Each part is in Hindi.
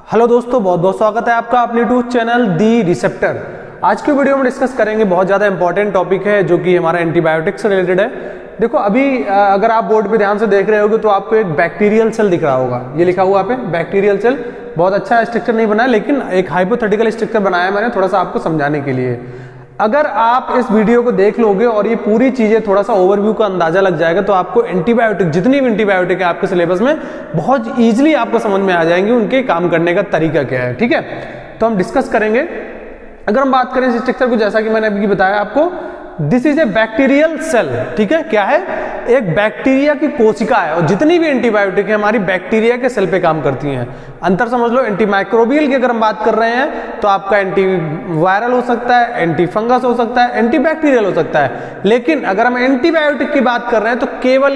हेलो दोस्तों, बहुत बहुत स्वागत है आपका अपने यूट्यूब चैनल दी रिसेप्टर। आज की वीडियो में डिस्कस करेंगे बहुत ज़्यादा इंपॉर्टेंट टॉपिक है जो कि हमारा एंटीबायोटिक्स से रिलेटेड है। देखो अभी अगर आप बोर्ड पे ध्यान से देख रहे होगे तो आपको एक बैक्टीरियल सेल दिख रहा होगा, ये लिखा हुआ पे बैक्टीरियल सेल। बहुत अच्छा स्ट्रक्चर नहीं बना है लेकिन एक हाइपोथेटिकल स्ट्रक्चर बनाया मैंने थोड़ा सा आपको समझाने के लिए। अगर आप इस वीडियो को देख लोगे और ये पूरी चीजें थोड़ा सा ओवरव्यू का अंदाजा लग जाएगा तो आपको एंटीबायोटिक जितनी भी एंटीबायोटिक है आपके सिलेबस में बहुत इजीली आपको समझ में आ जाएंगे, उनके काम करने का तरीका क्या है। ठीक है, तो हम डिस्कस करेंगे। अगर हम बात करें इस स्ट्रक्चर को, जैसा कि मैंने अभी बताया आपको, this is a bacterial cell. ठीक है, क्या है? एक बैक्टीरिया की कोशिका है और जितनी भी एंटीबायोटिक है हमारी बैक्टीरिया के सेल पे काम करती हैं। अंतर समझ लो, एंटी माइक्रोबियल की अगर हम बात कर रहे हैं तो आपका एंटी वायरल हो सकता है, एंटी फंगस हो सकता है, एंटी बैक्टीरियल हो सकता है। लेकिन अगर हम एंटीबायोटिक की बात कर रहे हैं तो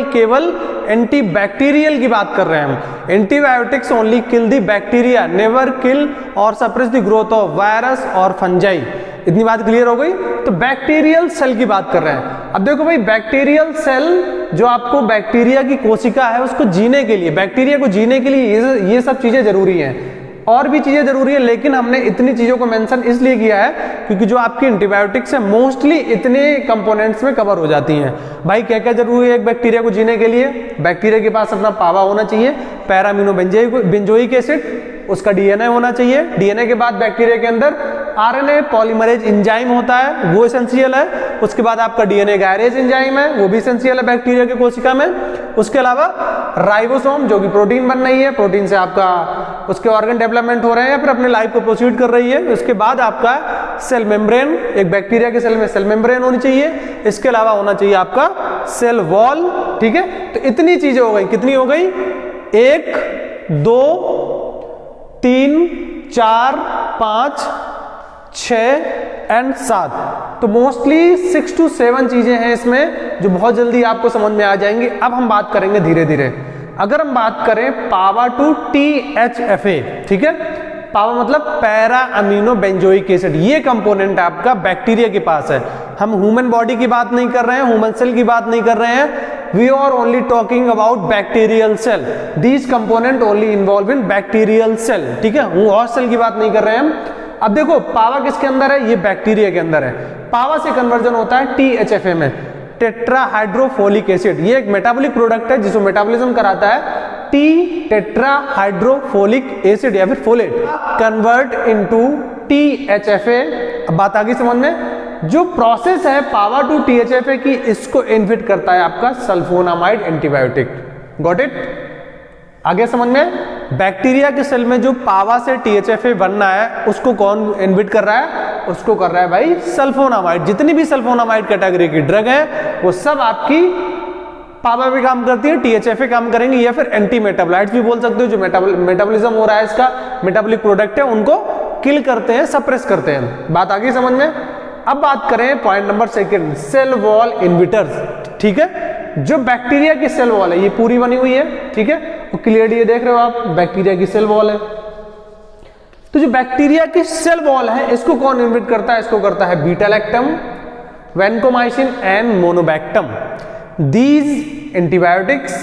केवल एंटी बैक्टीरियल की बात कर रहे हैं हम। Antibiotics only kill the bacteria, never kill और suppress the growth of virus और फंजाई। इतनी बात क्लियर हो गई? तो बैक्टीरियल सेल की बात कर रहे हैं। अब देखो भाई, बैक्टीरियल सेल जो आपको बैक्टीरिया की कोशिका है उसको जीने के लिए, बैक्टीरिया को जीने के लिए ये सब चीजें जरूरी हैं। और भी चीजें जरूरी है लेकिन हमने इतनी चीजों को मेंशन इसलिए किया है क्योंकि जो आपकी एंटीबायोटिक्स है मोस्टली इतने कंपोनेंट्स में कवर हो जाती हैं। भाई क्या क्या जरूरी है एक बैक्टीरिया को जीने के लिए? बैक्टीरिया के पास अपना पावा होना चाहिए, पैरामिनो बेंजोइक एसिड, उसका डीएनए होना चाहिए। डीएनए के बाद बैक्टीरिया के अंदर आरएनए पॉलीमरेज एंजाइम होता है, वो एसेंशियल है। उसके बाद आपका डीएनए गायरेज एंजाइम है, वो भी एसेंशियल है बैक्टीरिया की कोशिका में। उसके अलावा राइबोसोम जो कि प्रोटीन बन रही है, प्रोटीन से आपका उसके ऑर्गन डेवलपमेंट हो रहे हैं या फिर अपने लाइफ को प्रोसीड कर रही है। उसके बाद आपका सेल मेम्ब्रेन, एक बैक्टीरिया के सेल में सेल मेम्ब्रेन होनी चाहिए। इसके अलावा होना चाहिए आपका सेल वॉल। ठीक है, तो इतनी चीजें हो गई। कितनी हो गई? 1 2 3 4 5 6 एंड 7। तो मोस्टली 6 to 7 चीजें हैं इसमें जो बहुत जल्दी आपको समझ में आ जाएंगी। अब हम बात करेंगे धीरे धीरे। अगर हम बात करें पावा टू THFA, ठीक है, पावा मतलब पैरा अमीनो बेंजोइक एसिड, ये कंपोनेंट आपका बैक्टीरिया के पास है। हम ह्यूमन बॉडी की बात नहीं कर रहे हैं, ह्यूमन सेल की बात नहीं कर रहे हैं। We are only talking about bacterial cell. These component only involved in bacterial cell. ठीक है, और सेल की बात नहीं कर रहे हैं हम। अब देखो पावा किसके अंदर है? ये बैक्टीरिया के अंदर है। पावा से कन्वर्जन होता है THFA में, टेट्राहाइड्रोफोलिक एसिड। ये एक मेटाबॉलिक प्रोडक्ट है जिसको मेटाबॉलिज्म कराता है टेट्राहाइड्रोफोलिक एसिड या फिर फोलेट, कन्वर्ट इनटू THFA। अब बात आ गई समझ में? जो प्रोसेस है पावा टू THFA की, इसको इनहिबिट करता है आपका सल्फोनामाइड एंटीबायोटिक। Got it? आगे समझ में? बैक्टीरिया के सेल में जो पावा से THFA बनना है उसको कौन इनहिबिट कर रहा है? उसको कर रहा है भाई सल्फोनामाइड। जितनी भी सल्फोनामाइड कैटेगरी की ड्रग है वो सब आपकी पावा भी काम करती है, THFA काम करेंगे, या फिर एंटी मेटाबोलाइट्स भी बोल सकते हो। जो मेटाबॉलिज्म हो रहा है इसका, मेटाबॉलिक प्रोडक्ट है, उनको किल करते हैं, सप्रेस करते हैं। बात आ गई समझ में? अब बात करें point number 2, cell wall inhibitors. ठीक है, जो बैक्टीरिया की सेल वॉल है ये पूरी बनी हुई है। ठीक है, तो क्लियरली ये देख रहे हो आप, बैक्टीरिया की सेल वॉल है। तो जो बैक्टीरिया की सेल वॉल है इसको कौन इनहिबिट करता है? इसको करता है beta lactam, vancomycin and monobactam. These antibiotics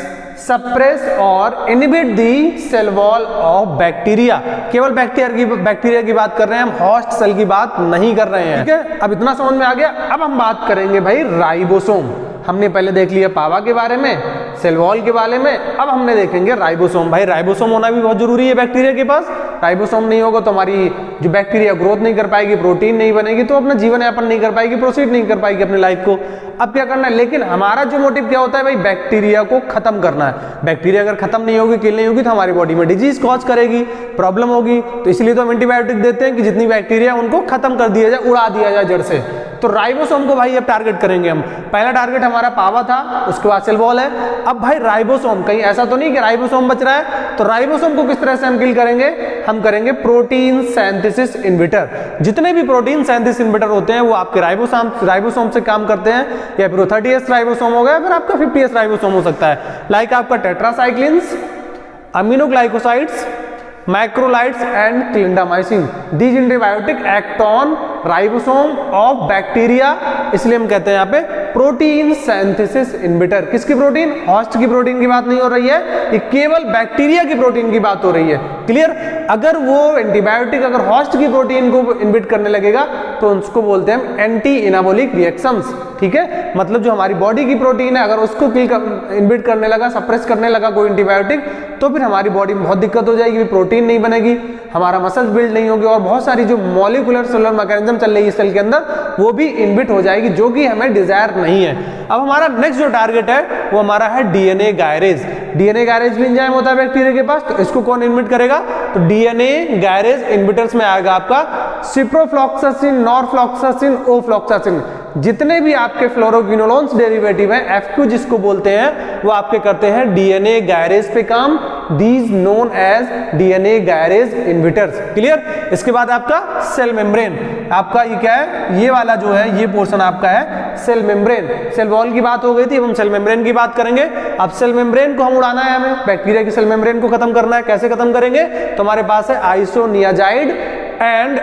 suppress और inhibit the cell wall of bacteria. केवल बैक्टीरिया की बात कर रहे हैं हम, होस्ट सेल की बात नहीं कर रहे हैं। ठीक है, अब इतना समझ में आ गया। अब हम बात करेंगे भाई राइबोसोम। हमने पहले देख लिया पावा के बारे में, सेल वॉल के बारे में, अब हमने देखेंगे राइबोसोम। भाई राइबोसोम होना भी बहुत जरूरी है बैक्टीरिया के पास। राइबोसोम नहीं होगा तो हमारी जो बैक्टीरिया ग्रोथ नहीं कर पाएगी, प्रोटीन नहीं बनेगी, तो अपना जीवन यापन नहीं कर पाएगी, प्रोसीड नहीं कर पाएगी अपनी लाइफ को। अब क्या करना है? लेकिन हमारा जो मोटिव क्या होता है भाई? बैक्टीरिया को खत्म करना है। बैक्टीरिया अगर खत्म नहीं होगी, किल नहीं होगी तो हमारी बॉडी में डिजीज कॉज करेगी, प्रॉब्लम होगी। तो इसलिए तो हम एंटीबायोटिक देते हैं कि जितनी बैक्टीरिया उनको खत्म कर दिया जाए, उड़ा दिया जाए जड़ से। तो राइबोसोम को भाई अब टारगेट करेंगे हम। पहला टारगेट हमारा पावा था, उसके बाद सेल वॉल है। अब भाई राइबोसोम, कहीं ऐसा तो नहीं कि राइबोसोम बच रहा है, तो राइबोसोम को किस तरह से हम किल करेंगे? हम करेंगे प्रोटीन सिंथेसिस इनहिबिटर। जितने भी प्रोटीन सिंथेसिस इनहिबिटर होते हैं वो आपके राइबोसोम से काम करते हैं, या फिर 30S राइबोसोम हो गया या फिर आपका 50S राइबोसोम हो सकता है। लाइक आपका tetracyclines, aminoglycosides, macrolides and clindamycin. These antibiotic act on ribosome of bacteria, इसलिए हम कहते हैं यहाँ पे प्रोटीन सिंथेसिस इनहिबिटर। किसकी प्रोटीन? होस्ट की प्रोटीन की बात नहीं हो रही है, ये केवल बैक्टीरिया की प्रोटीन की बात हो रही है। क्लियर? अगर वो एंटीबायोटिक अगर होस्ट की प्रोटीन को इनहिबिट करने लगेगा तो उसको बोलते हैं हम एंटी एनाबॉलिक रिएक्शंस। ठीक है, मतलब जो हमारी बॉडी की प्रोटीन है अगर उसको इनहिबिट करने लगा, सप्रेस करने लगा कोई एंटीबायोटिक, तो फिर हमारी बॉडी में बहुत दिक्कत हो जाएगी, प्रोटीन नहीं बनेगी, हमारा मसल्स बिल्ड नहीं होगी और बहुत सारी जो मॉलिक्यूलर सेलुलर मैकेनिज्म चल रही है सेल के अंदर वो भी इनहिबिट हो जाएगी, जो कि हमें डिजायर नहीं है। अब हमारा नेक्स्ट जो टारगेट है वो हमारा है डीएनए गायरेज। डीएनए गायरेज भी एंजाइम होता है बैक्टीरिया के पास, तो इसको कौन इनहिबिट करेगा? तो डीएनए गायरेज इनहिबिटर्स में आएगा आपका सिप्रोफ्लॉक्सासिन, नॉरफ्लॉक्सासिन, ओफ्लॉक्सासिन। जितने भी आपके फ्लोरोक्विनोलोन्स डेरिवेटिव हैं, एफक्यू जिसको बोलते हैं, वो आपके करते हैं डीएनए गायरेज पे काम। These known as DNA gyrase inhibitors. Clear? इसके बाद आपका सेल मेम्ब्रेन, आपका ये क्या है? ये वाला जो है ये पोर्शन आपका है सेल मेम्ब्रेन। सेल वॉल की बात हो गई थी, अब हम सेल मेम्ब्रेन की बात करेंगे। अब सेल मेम्ब्रेन को हम उड़ाना है, हमें बैक्टीरिया की सेल मेम्ब्रेन को खत्म करना है। कैसे खत्म करेंगे? तो हमारे पास है isoniazid and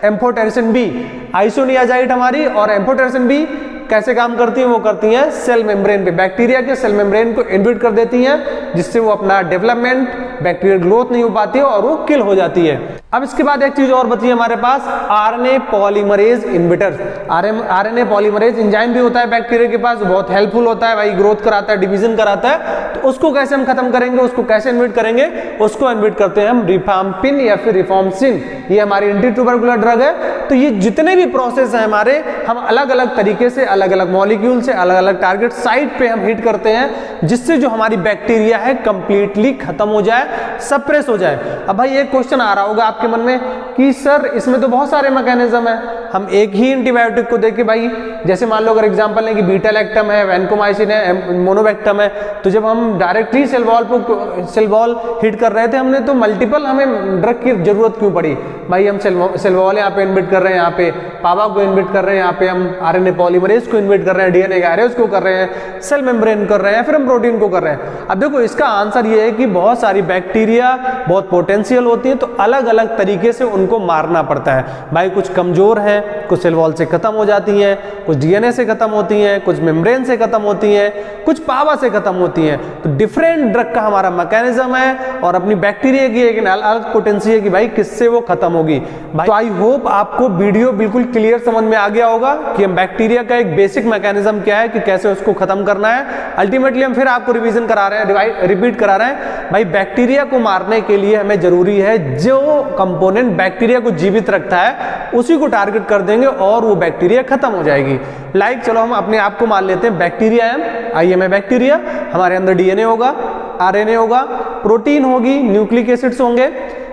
amphotericin B. Isoniazid हमारी और एम्फोटेरिसिन बी कैसे काम करती हैं? वो करती हैं सेल मेम्ब्रेन पे, बैक्टीरिया के सेल मेम्ब्रेन को इनहिबिट कर देती हैं, जिससे वो अपना डेवलपमेंट, बैक्टीरियल ग्रोथ नहीं हो पाती है और वो किल हो जाती है। अब इसके बाद एक चीज और बची है हमारे पास, RNA polymerase inhibitors. RNA polymerase enzyme भी होता है बैक्टीरिया के पास, बहुत हेल्पफुल होता है भाई, ग्रोथ कराता है, डिवीजन कराता है। तो उसको कैसे हम खत्म करेंगे, उसको कैसे इनहिबिट करेंगे? उसको इनहिबिट करते हैं हम रिफाम्पिन या फिर रिफॉर्मसिन। ये हमारी एंटी ट्यूबरकुलर ड्रग है। तो ये जितने भी प्रोसेस है हमारे, हम अलग अलग तरीके से, अलग अलग मॉलिक्यूल से, अलग अलग टारगेट साइट पे हम हिट करते हैं, जिससे जो हमारी बैक्टीरिया है कंप्लीटली खत्म हो जाए, सप्रेस हो जाए। अब भाई एक क्वेश्चन आ रहा होगा आपके मन में कि सर इसमें तो बहुत सारे मैकेनिज्म है, हम एक ही एंटीबायोटिक को देके भाई, जैसे मान लो अगर एग्जांपल लें कि बीटा लैक्टम है, वैनकोमाइसिन है, मोनोबैक्टम है, तो जब हम डायरेक्टली सेल वॉल हिट कर रहे थे, हमने तो मल्टीपल हमें ड्रग की जरूरत क्यों पड़ी भाई? हम सेल वॉल यहाँ पे इनहिबिट कर रहे हैं, यहाँ पे पावा को इनहिबिट कर रहे हैं, यहाँ पे हम आरएनए पॉलीमरेज को इनहिबिट कर रहे हैं, डीएनए गायरेज को कर रहे हैं, सेल मेम्ब्रेन कर रहे हैं, फिर हम प्रोटीन को कर रहे हैं। अब देखो इसका आंसर ये है कि बहुत सारी बैक्टीरिया बहुत पोटेंशियल होती है, तो अलग अलग तरीके से उनको मारना पड़ता है भाई। कुछ कमजोर है, कुछ सेल वॉल से खत्म हो जाती हैं, कुछ डीएनए से खत्म होती हैं, कुछ मेम्ब्रेन से खत्म होती हैं, कुछ पावा से खत्म होती हैं। तो डिफरेंट ड्रग का हमारा मैकेनिज्म है और अपनी बैक्टीरिया की एक अलग पोटेंसी है कि भाई किससे वो खत्म होगी भाई। तो आई होप आपको वीडियो बिल्कुल क्लियर समझ में आ गया होगा कि हम बैक्टीरिया का एक बेसिक मैकेनिज्म क्या है, कि कैसे उसको खत्म करना है। अल्टीमेटली हम फिर आपको रिवीजन करा रहे हैं, रिपीट करा रहे हैं भाई। बैक्टीरिया को मारने के लिए हमें जरूरी है जो कंपोनेंट बैक्टीरिया को जीवित रखता है उसी को टारगेट कर देंगे और वो बैक्टीरिया खत्म हो जाएगी। लाइक चलो हम अपने आप को मान लेते हैं बैक्टीरिया है, आइए मैं बैक्टीरिया, हमारे अंदर डीएनए होगा, आरएनए होगा, प्रोटीन होगी, न्यूक्लिक एसिड्स होंगे,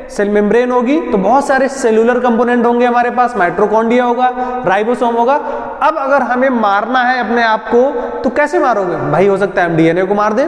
सेल मेम्ब्रेन होगी, तो बहुत सारे सेलुलर कंपोनेंट होंगे हमारे पास, माइटोकॉन्ड्रिया होगा, राइबोसोम होगा। अब अगर हमें मारना है अपने आप को तो कैसे मारोगे भाई? हो सकता है हम डीएनए को मार दें,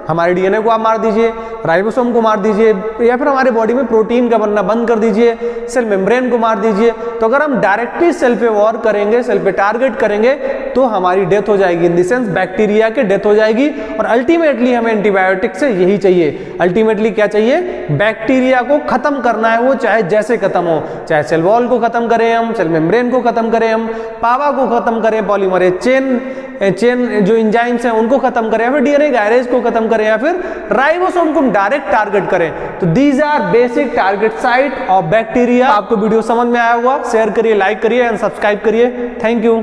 हमारे डीएनए को आप मार दीजिए, राइबोसोम को मार दीजिए, या फिर हमारे बॉडी में प्रोटीन का बनना बंद कर दीजिए, सेल मेम्ब्रेन को मार दीजिए। तो अगर हम डायरेक्टली सेल पे वॉर करेंगे, सेल पे टारगेट करेंगे, तो हमारी डेथ हो जाएगी, इन द सेंस बैक्टीरिया की डेथ हो जाएगी। और अल्टीमेटली हमें एंटीबायोटिक से यही चाहिए, अल्टीमेटली क्या चाहिए? बैक्टीरिया को खत्म करना है, वो चाहे जैसे खत्म हो, चाहे सेल वॉल को खत्म करें हम, सेल मेम्ब्रेन को खत्म करें हम, पावा को खत्म करें, पॉलीमरेज चेन जो एंजाइम्स हैं उनको खत्म करें, या फिर डीएनए गायरेज को खत्म करें, या फिर राइबोसोम को डायरेक्ट टारगेट करें। तो these are basic target site of bacteria. आपको वीडियो समझ में आया होगा, शेयर करिए, लाइक करिए एंड सब्सक्राइब करिए। Thank you.